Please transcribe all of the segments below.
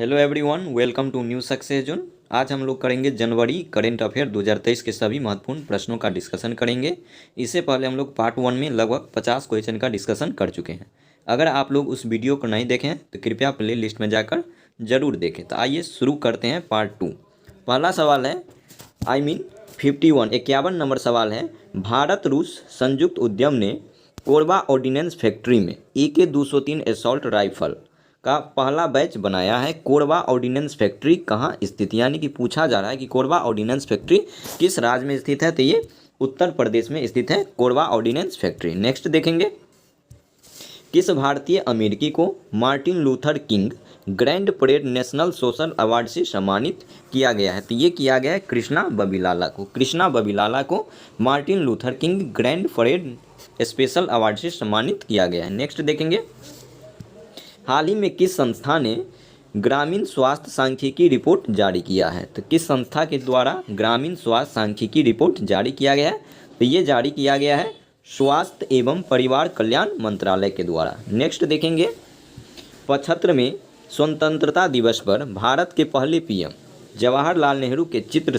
Hello everyone, welcome to new success zone. आज हम लोग करेंगे जनवरी करेंट अफेयर 2023 के सभी महत्वपूर्ण प्रश्नों का डिस्कशन करेंगे। इससे पहले हम लोग पार्ट 1 में लगभग 50 क्वेश्चन का डिस्कशन कर चुके हैं। अगर आप लोग उस वीडियो को नहीं देखें तो कृपया प्ले लिस्ट में जाकर जरूर देखें। तो आइए शुरू करते हैं पार्ट 2। पहला सवाल है 51 नंबर सवाल है, भारत रूस संयुक्त उद्यम ने कोरबा ऑर्डिनेंस फैक्ट्री में AK-203 एसॉल्ट राइफल का पहला बैच बनाया है। कोरबा ऑर्डिनेंस फैक्ट्री कहाँ स्थित, यानी कि पूछा जा रहा है कि कोरबा ऑर्डिनेंस फैक्ट्री किस राज्य में स्थित है। तो ये उत्तर प्रदेश में स्थित है कोरबा ऑर्डिनेंस फैक्ट्री। नेक्स्ट देखेंगे, किस भारतीय अमेरिकी को Martin Luther king grand parade national social award से सम्मानित किया गया है। तो ये किया गया है कृष्णा बबिलाला को। कृष्णा बबिलाला को Martin Luther king grand parade special award से सम्मानित किया गया है। नेक्स्ट देखेंगे, हाल ही में किस संस्था ने ग्रामीण स्वास्थ्य सांख्यिकी रिपोर्ट जारी किया है। तो किस संस्था के द्वारा ग्रामीण स्वास्थ्य सांख्यिकी रिपोर्ट जारी किया गया है। तो ये जारी किया गया है स्वास्थ्य एवं परिवार कल्याण मंत्रालय के द्वारा। नेक्स्ट देखेंगे, 75वें स्वतंत्रता दिवस पर भारत के पहले पीएम जवाहरलाल नेहरू के चित्र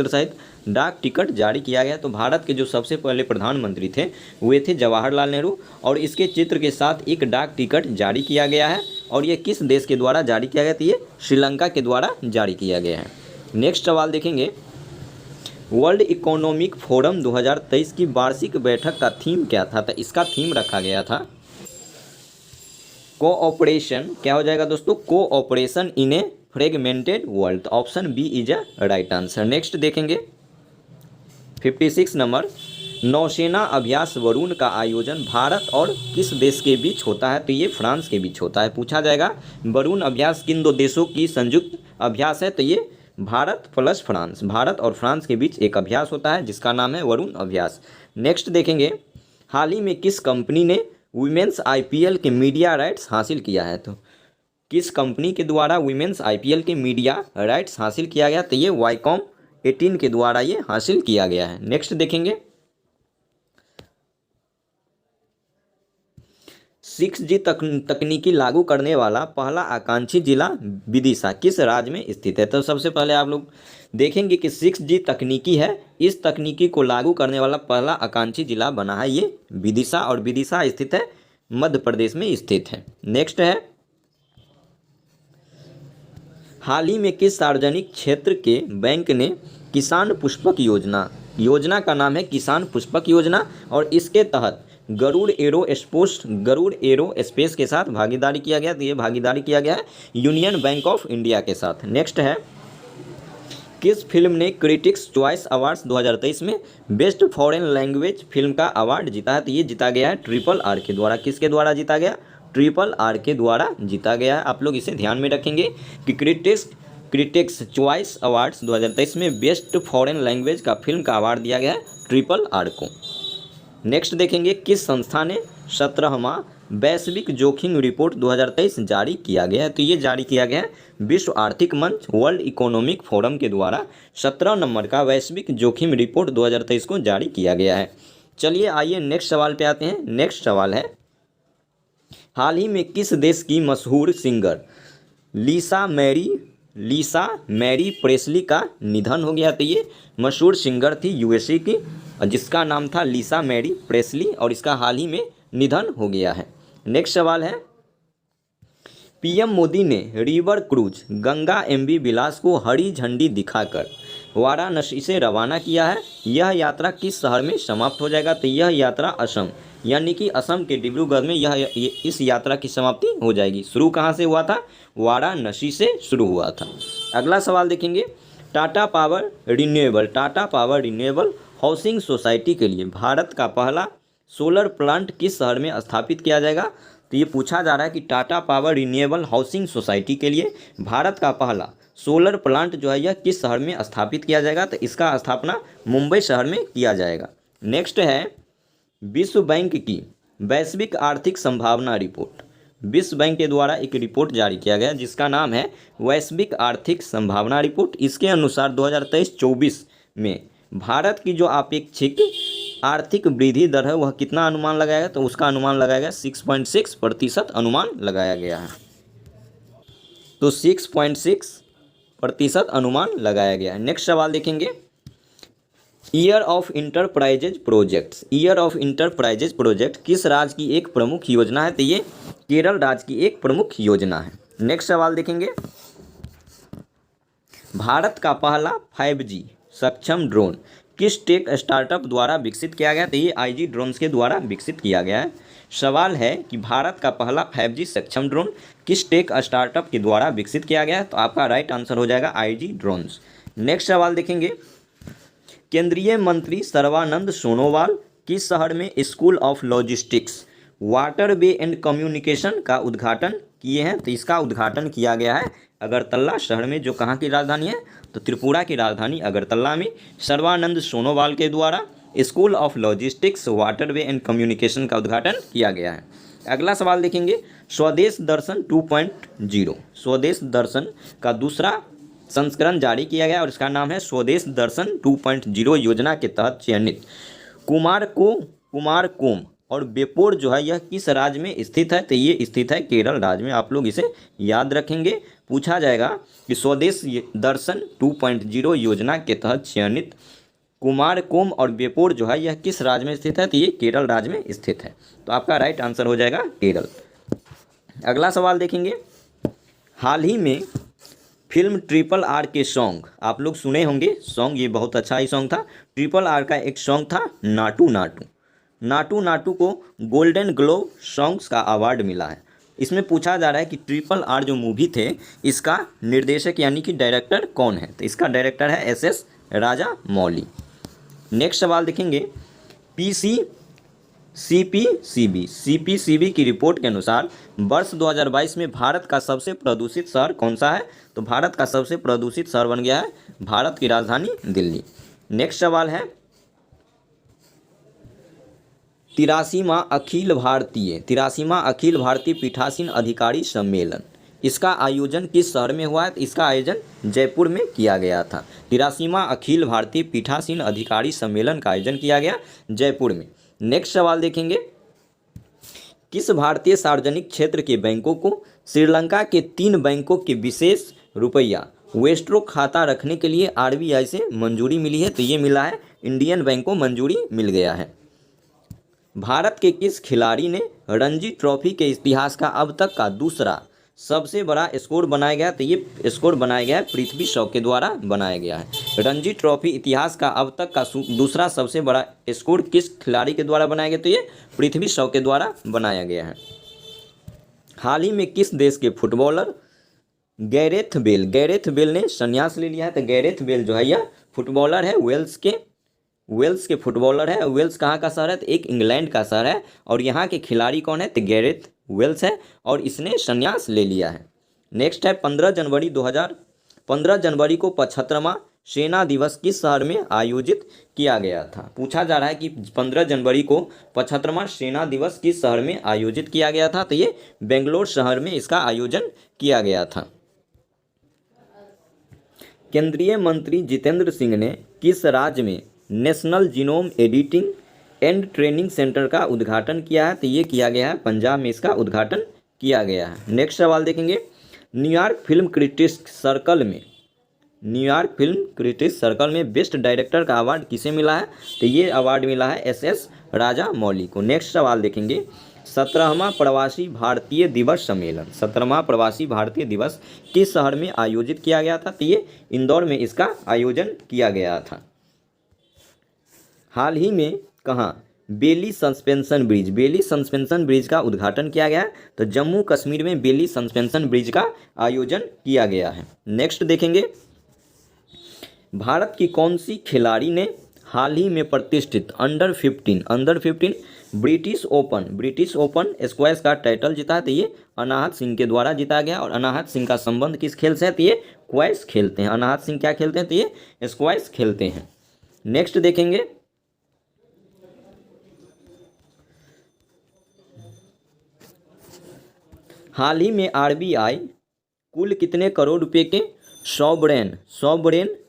सहित डाक टिकट जारी किया गया। तो भारत के जो सबसे पहले प्रधानमंत्री थे वे थे जवाहरलाल नेहरू, और इसके चित्र के साथ एक डाक टिकट जारी किया गया है। और ये किस देश के द्वारा जारी किया गया? तो ये श्रीलंका के द्वारा जारी किया गया है। नेक्स्ट सवाल देखेंगे, वर्ल्ड इकोनॉमिक फोरम 2023 की वार्षिक बैठक का थीम क्या था। तो इसका थीम रखा गया था कोऑपरेशन। क्या हो जाएगा दोस्तों? Cooperation in a fragmented world. Option B is a right answer. Next देखेंगे, 56 नंबर, नौसेना अभ्यास वरुण का आयोजन भारत और किस देश के बीच होता है। तो ये फ्रांस के बीच होता है। पूछा जाएगा वरुण अभ्यास किन दो देशों की संयुक्त अभ्यास है। तो ये भारत प्लस फ्रांस, भारत और फ्रांस के बीच एक अभ्यास होता है जिसका नाम है वरुण अभ्यास। नेक्स्ट देखेंगे, हाल ही में किस कंपनी ने वुमेन्स IPL के मीडिया राइट्स हासिल किया है। तो किस कंपनी के द्वारा वुमेन्स IPL के मीडिया राइट्स हासिल किया गया। तो ये वाईकॉम 18 के द्वारा ये हासिल किया गया है। नेक्स्ट देखेंगे, 6G तकनीकी लागू करने वाला पहला आकांक्षी जिला विदिशा किस राज्य में स्थित है। तो सबसे पहले आप लोग देखेंगे कि 6G तकनीकी है, इस तकनीकी को लागू करने वाला पहला आकांक्षी जिला बना है ये विदिशा, और विदिशा स्थित है मध्य प्रदेश में स्थित है। नेक्स्ट है, हाल ही में किस सार्वजनिक क्षेत्र के बैंक ने किसान पुष्पक योजना का नाम है किसान पुष्पक योजना, और इसके तहत गरुड़ एरोस्पेस के साथ भागीदारी किया गया। तो ये भागीदारी किया गया है यूनियन बैंक ऑफ इंडिया के साथ। नेक्स्ट है, किस फिल्म ने क्रिटिक्स चॉइस अवार्ड्स 2023 में बेस्ट फॉरेन लैंग्वेज फिल्म का अवार्ड जीता है। तो ये जीता गया है RRR के द्वारा। किसके द्वारा जीता गया? RRR के द्वारा जीता गया है। आप लोग इसे ध्यान में रखेंगे कि क्रिटिक्स चॉइस अवार्ड्स 2023 में बेस्ट फॉरेन लैंग्वेज का फिल्म का अवार्ड दिया गया है RRR को। नेक्स्ट देखेंगे, किस संस्था ने 17वां वैश्विक जोखिम रिपोर्ट 2023 जारी किया गया है। तो ये जारी किया गया है विश्व आर्थिक मंच वर्ल्ड इकोनॉमिक फोरम के द्वारा 17 नंबर का वैश्विक जोखिम रिपोर्ट 2023 को जारी किया गया है। चलिए आइए नेक्स्ट सवाल पे आते हैं। नेक्स्ट सवाल है, हाल ही में किस देश की मशहूर सिंगर लीसा मैरी प्रेस्ली का निधन हो गया। तो ये मशहूर सिंगर थी USA की जिसका नाम था लीसा मैरी प्रेस्ली, और इसका हाल ही में निधन हो गया है। नेक्स्ट सवाल है, PM मोदी ने रिवर क्रूज गंगा MV विलास को हरी झंडी दिखाकर वाराणसी से रवाना किया है। यह यात्रा किस शहर में समाप्त हो जाएगा। तो यह यात्रा असम, यानी कि असम के डिब्रूगढ़ में इस यात्रा की समाप्ति हो जाएगी। शुरू कहाँ से हुआ था? वाराणसी से शुरू हुआ था। अगला सवाल देखेंगे, Tata power renewable housing society के लिए भारत का पहला सोलर प्लांट किस शहर में स्थापित किया जाएगा। तो ये पूछा जा रहा है कि Tata power renewable housing society के लिए भारत का पहला सोलर प्लांट जो है यह किस शहर में स्थापित किया जाएगा। तो इसका स्थापना मुंबई शहर में किया जाएगा। नेक्स्ट है, विश्व बैंक की वैश्विक आर्थिक संभावना रिपोर्ट। विश्व बैंक के द्वारा एक रिपोर्ट जारी किया गया जिसका नाम है वैश्विक आर्थिक संभावना रिपोर्ट। इसके अनुसार 2023-24 में भारत की जो अपेक्षित आर्थिक वृद्धि दर है वह कितना अनुमान लगाया गया। तो उसका अनुमान लगाया गया 6.6% अनुमान लगाया गया है। तो 6.6% अनुमान लगाया गया है। नेक्स्ट सवाल देखेंगे, year of enterprises projects. Year of enterprises project किस राज्य की एक प्रमुख योजना है? तो ये केरल राज्य की एक प्रमुख योजना है। नेक्स्ट सवाल देखेंगे, भारत का पहला 5G सक्षम ड्रोन किस टेक स्टार्टअप द्वारा विकसित किया गया? तो ये IG ड्रोन्स के द्वारा विकसित किया गया है। सवाल है कि भारत का पहला 5G सक्षम ड्रोन किस टेक स्टार्टअप के द्वारा विकसित किया गया है? तो आपका राइट आंसर हो जाएगा IG ड्रोन्स। नेक्स्ट सवाल देखेंगे, केंद्रीय मंत्री सर्बानंद सोनोवाल किस शहर में school of logistics waterway and communication का उद्घाटन किए हैं? तो इसका उद्घाटन किया गया है अगरतला शहर में, जो कहाँ की राजधानी है? तो त्रिपुरा की राजधानी अगरतला में सर्बानंद सोनोवाल के द्वारा school of logistics waterway and communication का उद्घाटन किया गया है। अगला सवाल देखेंगे, स्वदेश दर्शन 2.0 स्वदेश दर्शन का दूसरा संस्करण जारी किया गया और इसका नाम है स्वदेश दर्शन 2.0 योजना के तहत चयनित कुमारकोम और बेपोर जो है यह किस राज्य में स्थित है? तो ये स्थित है केरल राज्य में। आप लोग इसे याद रखेंगे, पूछा जाएगा कि स्वदेश दर्शन 2.0 योजना के तहत चयनित कुमारकोम और बेपोर जो है यह किस राज्य में स्थित है? तो ये केरल राज्य में स्थित है। तो आपका राइट आंसर हो जाएगा केरल। अगला सवाल देखेंगे, हाल ही में फिल्म RRR के सॉन्ग आप लोग सुने होंगे, सॉन्ग ये बहुत अच्छा ही सॉन्ग था। RRR का एक सॉन्ग था नाटू नाटू। नाटू नाटू को गोल्डन ग्लोब सॉन्ग्स का अवार्ड मिला है। इसमें पूछा जा रहा है कि RRR जो मूवी थे इसका निर्देशक यानी कि डायरेक्टर कौन है? तो इसका डायरेक्टर है SS राजामौली। नेक्स्ट सवाल देखेंगे, CPCB की रिपोर्ट के अनुसार वर्ष 2022 में भारत का सबसे प्रदूषित शहर कौन सा है? तो भारत का सबसे प्रदूषित शहर बन गया है भारत की राजधानी दिल्ली। नेक्स्ट सवाल है, 83वां अखिल भारतीय पीठासीन अधिकारी सम्मेलन इसका आयोजन किस शहर में हुआ है? तो इसका आयोजन जयपुर में किया गया था। 83वां अखिल भारतीय पीठासीन अधिकारी सम्मेलन का आयोजन किया गया जयपुर में। नेक्स्ट सवाल देखेंगे, किस भारतीय सार्वजनिक क्षेत्र के बैंकों को श्रीलंका के 3 बैंकों के विशेष रुपया वेस्ट्रो खाता रखने के लिए RBI से मंजूरी मिली है? तो ये मिला है इंडियन बैंक को मंजूरी मिल गया है। भारत के किस खिलाड़ी ने रणजी ट्रॉफी के इतिहास का अब तक का दूसरा सबसे बड़ा स्कोर बनाया गया? तो ये स्कोर बनाया गया है पृथ्वी शॉ के द्वारा बनाया गया है। रणजी ट्रॉफी इतिहास का अब तक का दूसरा सबसे बड़ा स्कोर किस खिलाड़ी के द्वारा बनाया गया? तो ये पृथ्वी शॉ के द्वारा बनाया गया है। हाल ही में किस देश के फुटबॉलर गैरेथ बेल ने संन्यास ले लिया है? तो गैरेथ बेल जो है यह फुटबॉलर है, वेल्स के फुटबॉलर है। वेल्स कहाँ का शहर है? तो एक इंग्लैंड का शहर है और यहाँ के खिलाड़ी कौन है? तो गैरेथ वेल्स है और इसने संन्यास ले लिया है। नेक्स्ट है, 15 जनवरी को 75वां सेना दिवस किस शहर में आयोजित किया गया था? पूछा जा रहा है कि 15 जनवरी को 75वां सेना दिवस किस शहर में आयोजित किया गया था? तो ये बेंगलोर शहर में इसका आयोजन किया गया था। केंद्रीय मंत्री जितेंद्र सिंह ने किस राज्य में national genome editing and training centre का उद्घाटन किया है? तो ये किया गया है पंजाब में इसका उद्घाटन किया गया है। नेक्स्ट सवाल देखेंगे, न्यूयॉर्क फिल्म क्रिटिक्स सर्कल में बेस्ट डायरेक्टर का अवार्ड किसे मिला है? तो ये अवार्ड मिला है SS राजामौली को। नेक्स्ट सवाल देखेंगे, 17वां प्रवासी भारतीय दिवस किस शहर में आयोजित किया गया था? तो ये इंदौर में इसका आयोजन किया गया था। हाल ही में कहाँ बेली सस्पेंशन ब्रिज का उद्घाटन किया गया है? तो जम्मू कश्मीर में बेली सस्पेंशन ब्रिज का आयोजन किया गया है। नेक्स्ट देखेंगे, भारत की कौन सी खिलाड़ी ने हाल ही में प्रतिष्ठित अंडर 15 ब्रिटिश ओपन स्क्वैश का टाइटल जीता है? तो ये अनाहत सिंह के द्वारा जीता गया और अनाहत सिंह का संबंध किस खेल से है? तो ये क्वैश खेलते हैं। अनाहत सिंह क्या खेलते हैं? तो ये स्क्वैश खेलते हैं। नेक्स्ट देखेंगे, हाल ही में RBI कुल कितने करोड़ रुपए के सॉवरेन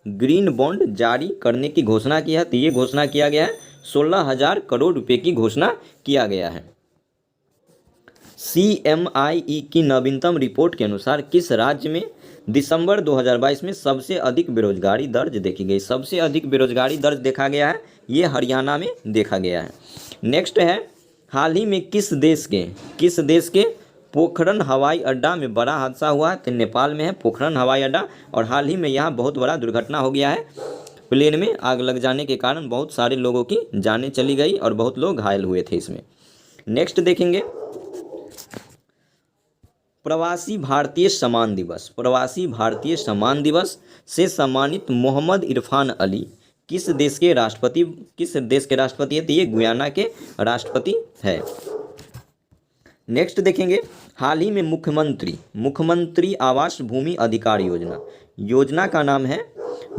ग्रीन बॉन्ड जारी करने की घोषणा की है? तो ये घोषणा किया गया है 16,000 करोड़ रुपए की घोषणा किया गया है। CMIE की नवीनतम रिपोर्ट के अनुसार किस राज्य में दिसंबर 2022 में सबसे अधिक बेरोजगारी दर्ज देखी गई? सबसे अधिक बेरोजगारी दर्ज देखा गया है, ये हरियाणा में देखा गया है। नेक्स्ट है, हाल ही में किस देश के पोखरण हवाई अड्डा में बड़ा हादसा हुआ है? तो नेपाल में है पोखरण हवाई अड्डा, और हाल ही में यहाँ बहुत बड़ा दुर्घटना हो गया है। प्लेन में आग लग जाने के कारण बहुत सारे लोगों की जानें चली गई और बहुत लोग घायल हुए थे इसमें। नेक्स्ट देखेंगे, प्रवासी भारतीय सम्मान दिवस से सम्मानित मोहम्मद इरफान अली किस देश के राष्ट्रपति है? तो ये गुयाना के राष्ट्रपति है। नेक्स्ट देखेंगे, हाल ही में मुख्यमंत्री आवास भूमि अधिकार योजना का नाम है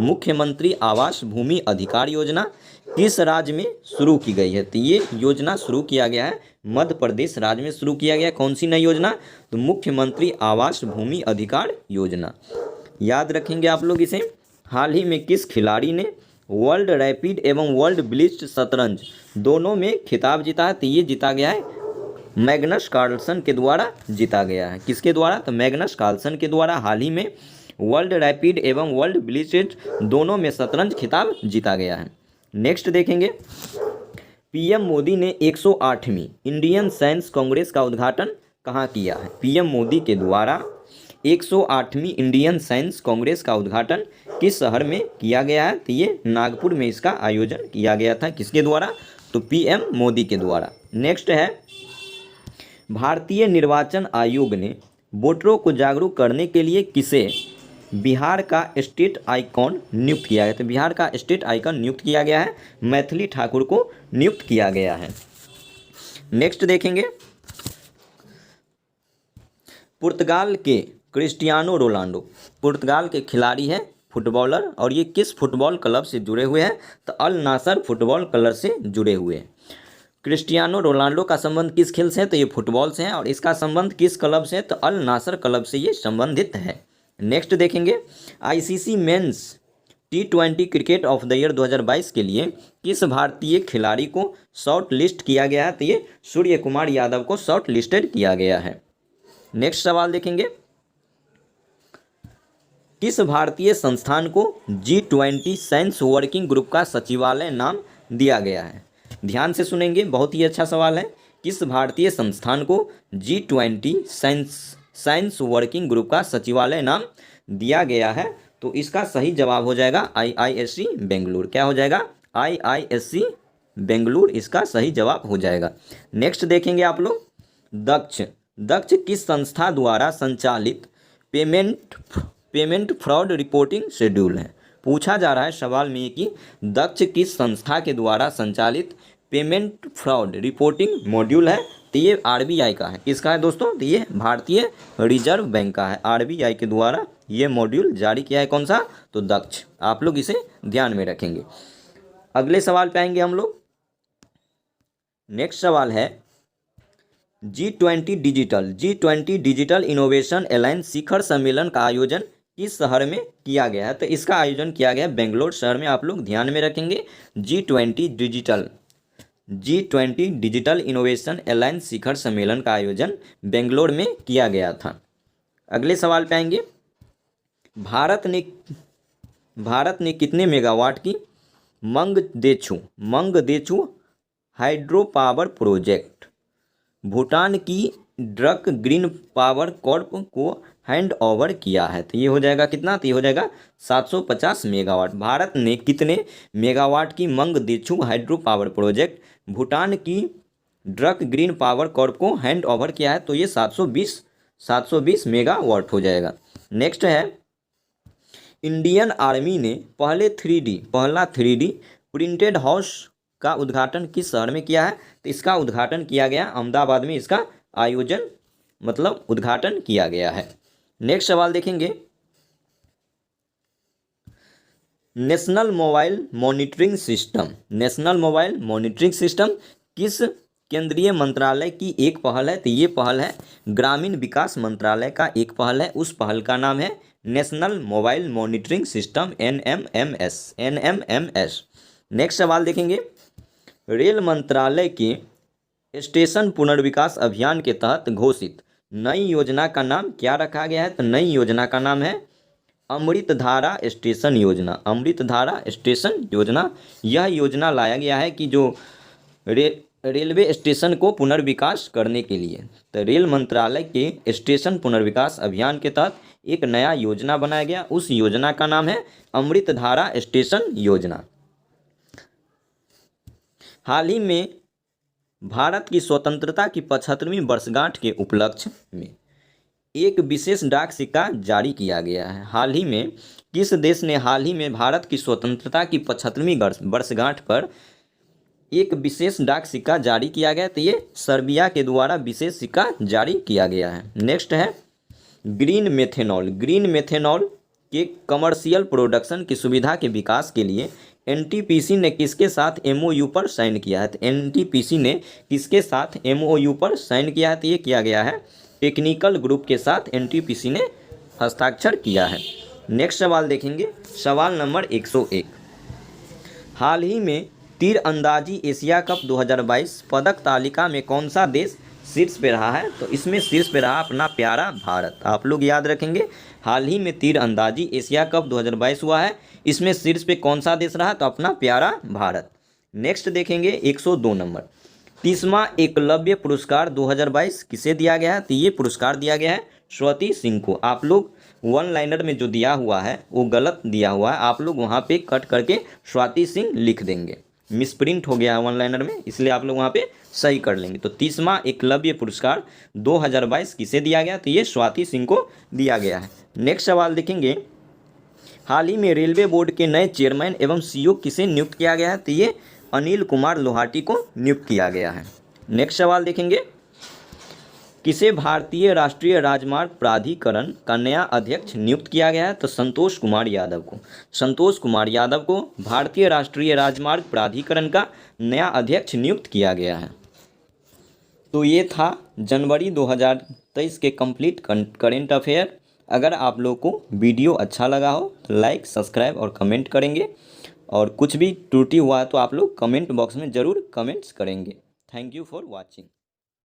मुख्यमंत्री आवास भूमि अधिकार योजना, किस राज्य में शुरू की गई है? तो ये योजना शुरू किया गया है मध्य प्रदेश राज्य में शुरू किया गया। कौन सी नई योजना? तो मुख्यमंत्री आवास भूमि अधिकार योजना। याद रखेंगे आप लोग इसे। हाल ही में किस खिलाड़ी ने वर्ल्ड रैपिड एवं वर्ल्ड ब्लिट्ज शतरंज दोनों में खिताब जीता है? तो ये जीता गया है मैग्नस कार्लसन के द्वारा जीता गया है। किसके द्वारा? तो मैग्नस कार्लसन के द्वारा हाल ही में वर्ल्ड रैपिड एवं वर्ल्ड ब्लिट्ज दोनों में शतरंज खिताब जीता गया है। नेक्स्ट देखेंगे, पीएम मोदी ने 108वीं इंडियन साइंस कांग्रेस का उद्घाटन कहाँ किया है? पीएम मोदी के द्वारा 108वीं इंडियन साइंस कांग्रेस का उद्घाटन किस शहर में किया गया है? तो ये नागपुर में इसका आयोजन किया गया था। किसके द्वारा? तो पीएम मोदी के द्वारा। नेक्स्ट है, भारतीय निर्वाचन आयोग ने वोटरों को जागरूक करने के लिए किसे बिहार का स्टेट आइकॉन नियुक्त किया गया? तो बिहार का स्टेट आइकॉन नियुक्त किया गया है मैथिली ठाकुर को नियुक्त किया गया है। नेक्स्ट देखेंगे, पुर्तगाल के क्रिस्टियानो रोनाल्डो पुर्तगाल के खिलाड़ी हैं, फुटबॉलर, और ये किस फुटबॉल क्लब से जुड़े हुए हैं? तो अल नासर फुटबॉल क्लब से जुड़े हुए हैं। क्रिस्टियानो रोनाल्डो का संबंध किस खेल से है? तो ये फुटबॉल से है, और इसका संबंध किस क्लब से है? तो अल नासर क्लब से ये संबंधित है। नेक्स्ट देखेंगे, ICC men's T20 cricket of the year 2022 के लिए किस भारतीय खिलाड़ी को शॉर्ट लिस्ट किया गया है? तो ये सूर्य कुमार यादव को शॉर्ट लिस्टेड किया गया है। नेक्स्ट सवाल देखेंगे, किस भारतीय संस्थान को G20 साइंस वर्किंग ग्रुप का सचिवालय नाम दिया गया है? ध्यान से सुनेंगे, बहुत ही अच्छा सवाल है। किस भारतीय संस्थान को G20 साइंस वर्किंग ग्रुप का सचिवालय नाम दिया गया है? तो इसका सही जवाब हो जाएगा IISc बेंगलुरु। क्या हो जाएगा? IISc बेंगलुरु इसका सही जवाब हो जाएगा। नेक्स्ट देखेंगे आप लोग, दक्ष किस संस्था द्वारा संचालित पेमेंट फ्रॉड रिपोर्टिंग शेड्यूल है? पूछा जा रहा है सवाल में कि दक्ष किस संस्था के द्वारा संचालित पेमेंट फ्रॉड रिपोर्टिंग मॉड्यूल है? तो ये RBI का है। किसका है दोस्तों? तो ये भारतीय रिजर्व बैंक का है। RBI के द्वारा ये मॉड्यूल जारी किया है। कौन सा? तो दक्ष। आप लोग इसे ध्यान में रखेंगे। अगले सवाल पे आएंगे हम लोग। नेक्स्ट सवाल है, G20 डिजिटल इनोवेशन एलायंस शिखर सम्मेलन का आयोजन किस शहर में किया गया है? तो इसका आयोजन किया गया बेंगलोर शहर में। आप लोग ध्यान में रखेंगे। G20 डिजिटल इनोवेशन एलायंस शिखर सम्मेलन का आयोजन बेंगलोर में किया गया था। अगले सवाल पे आएंगे, भारत ने कितने मेगावाट की Mangdechhu hydro power project Bhutan की ड्रक ग्रीन पावर कॉर्प को हैंड ओवर किया है? तो ये हो जाएगा कितना? तो ये हो जाएगा 750 मेगावाट। भारत ने कितने मेगावाट की Mangdechhu hydro power project Bhutan की ड्रक ग्रीन पावर कॉर्प को हैंड ओवर किया है? तो ये 720 मेगावाट हो जाएगा। नेक्स्ट है, इंडियन आर्मी ने पहला 3D प्रिंटेड हाउस का उद्घाटन किस शहर में किया है? तो इसका उद्घाटन किया गया अहमदाबाद में। इसका आयोजन उद्घाटन किया गया है। नेक्स्ट सवाल देखेंगे, नेशनल मोबाइल मॉनिटरिंग सिस्टम किस केंद्रीय मंत्रालय की एक पहल है? तो ये पहल है ग्रामीण विकास मंत्रालय का एक पहल है। उस पहल का नाम है national mobile monitoring system NMMS। Next सवाल देखेंगे, रेल मंत्रालय के स्टेशन पुनर्विकास अभियान के तहत घोषित नई योजना का नाम क्या रखा गया है? तो नई योजना का नाम है अमृतधारा स्टेशन योजना। अमृतधारा स्टेशन योजना, यह योजना लाया गया है कि जो रेलवे स्टेशन को पुनर्विकास करने के लिए, तो रेल मंत्रालय के स्टेशन पुनर्विकास अभियान के तहत एक नया योजना बनाया गया। उस योजना का नाम है अमृतधारा स्टेशन योजना। हाल ही में भारत की स्वतंत्रता की 75वीं वर्षगांठ के उपलक्ष्य में एक विशेष डाक सिक्का जारी किया गया है। हाल ही में किस देश ने हाल ही में भारत की स्वतंत्रता की 75वीं वर्षगांठ पर एक विशेष डाक सिक्का जारी किया गया? तो ये सर्बिया के द्वारा विशेष सिक्का जारी किया गया है। नेक्स्ट है ग्रीन मेथेनॉल। ग्रीन मेथेनॉल के कमर्शियल प्रोडक्शन की सुविधा के विकास के लिए एनटीपीसी ने किसके साथ एमओयू पर साइन किया है? तो एनटीपीसी ने किसके साथ एमओयू पर साइन किया है? तो ये किया गया है टेक्निकल ग्रुप के साथ एनटीपीसी ने हस्ताक्षर किया है। नेक्स्ट सवाल देखेंगे, सवाल नंबर 101। हाल ही में तीरंदाजी एशिया कप 2022 पदक तालिका में कौन सा देश शीर्ष पे रहा है? तो इसमें शीर्ष पे रहा अपना प्यारा भारत। आप लोग याद रखेंगे, हाल ही में तीरंदाजी एशिया कप 2022 हुआ है, इसमें शीर्ष पे कौन सा देश रहा? तो अपना प्यारा भारत। नेक्स्ट देखेंगे 102 नंबर, 30वां एकलव्य पुरस्कार 2022 किसे दिया गया है? तो ये पुरस्कार दिया गया है स्वाति सिंह को। आप लोग वन लाइनर में जो दिया हुआ है वो गलत दिया हुआ है, आप लोग वहाँ पे कट करके स्वाति सिंह लिख देंगे, मिसप्रिंट हो गया है वन लाइनर में, इसलिए आप लोग वहाँ पे सही कर लेंगे। तो 30वां एकलव्य पुरस्कार 2022 किसे दिया गया? तो ये स्वाति सिंह को दिया गया है। नेक्स्ट सवाल देखेंगे, हाल ही में रेलवे बोर्ड के नए चेयरमैन एवं सीईओ किसे नियुक्त किया गया है? तो ये अनिल कुमार लोहाटी को नियुक्त किया गया है। नेक्स्ट सवाल देखेंगे, किसे भारतीय राष्ट्रीय राजमार्ग प्राधिकरण का नया अध्यक्ष नियुक्त किया गया है? तो संतोष कुमार यादव को। संतोष कुमार यादव को भारतीय राष्ट्रीय राजमार्ग प्राधिकरण का नया अध्यक्ष नियुक्त किया गया है। तो ये था जनवरी 2023 के कंप्लीट करेंट अफेयर। अगर आप लोग को वीडियो अच्छा लगा हो तो लाइक, सब्सक्राइब और कमेंट करेंगे, और कुछ भी त्रुटि हुआ तो आप लोग कमेंट बॉक्स में ज़रूर कमेंट्स करेंगे। Thank you for watching.